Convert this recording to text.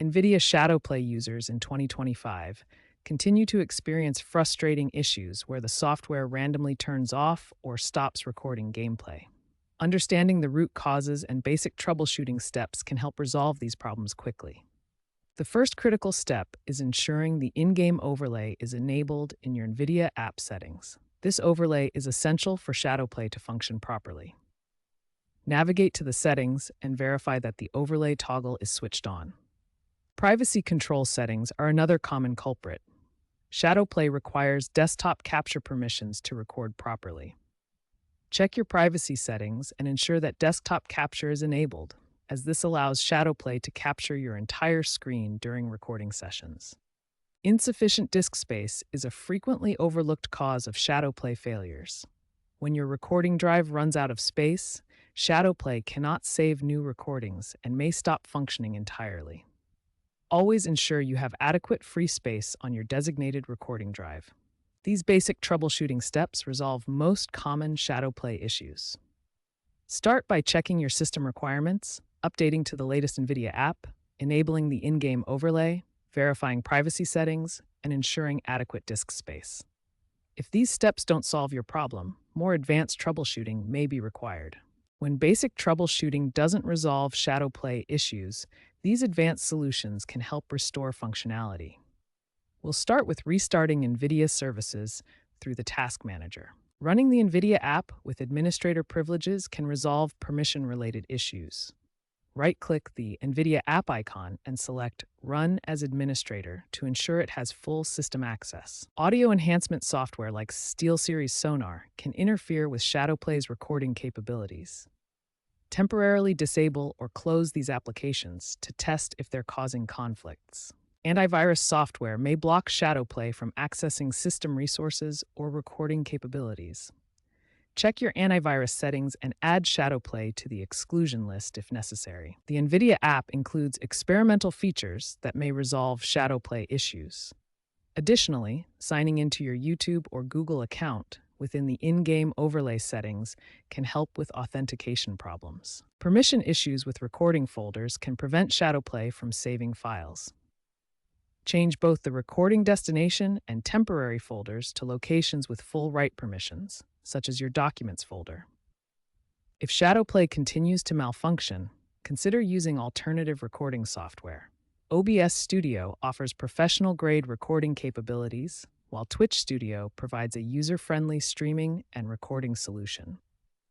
NVIDIA ShadowPlay users in 2025 continue to experience frustrating issues where the software randomly turns off or stops recording gameplay. Understanding the root causes and basic troubleshooting steps can help resolve these problems quickly. The first critical step is ensuring the in-game overlay is enabled in your NVIDIA app settings. This overlay is essential for ShadowPlay to function properly. Navigate to the settings and verify that the overlay toggle is switched on. Privacy control settings are another common culprit. ShadowPlay requires desktop capture permissions to record properly. Check your privacy settings and ensure that desktop capture is enabled, as this allows ShadowPlay to capture your entire screen during recording sessions. Insufficient disk space is a frequently overlooked cause of ShadowPlay failures. When your recording drive runs out of space, ShadowPlay cannot save new recordings and may stop functioning entirely. Always ensure you have adequate free space on your designated recording drive. These basic troubleshooting steps resolve most common ShadowPlay issues. Start by checking your system requirements, updating to the latest NVIDIA app, enabling the in-game overlay, verifying privacy settings, and ensuring adequate disk space. If these steps don't solve your problem, more advanced troubleshooting may be required. When basic troubleshooting doesn't resolve ShadowPlay issues, these advanced solutions can help restore functionality. We'll start with restarting NVIDIA services through the Task Manager. Running the NVIDIA app with administrator privileges can resolve permission-related issues. Right-click the NVIDIA app icon and select Run as Administrator to ensure it has full system access. Audio enhancement software like SteelSeries Sonar can interfere with ShadowPlay's recording capabilities. Temporarily disable or close these applications to test if they're causing conflicts. Antivirus software may block ShadowPlay from accessing system resources or recording capabilities. Check your antivirus settings and add ShadowPlay to the exclusion list if necessary. The NVIDIA app includes experimental features that may resolve ShadowPlay issues. Additionally, signing into your YouTube or Google account within the in-game overlay settings can help with authentication problems. Permission issues with recording folders can prevent ShadowPlay from saving files. Change both the recording destination and temporary folders to locations with full write permissions, such as your Documents folder. If ShadowPlay continues to malfunction, consider using alternative recording software. OBS Studio offers professional-grade recording capabilities, while Twitch Studio provides a user-friendly streaming and recording solution.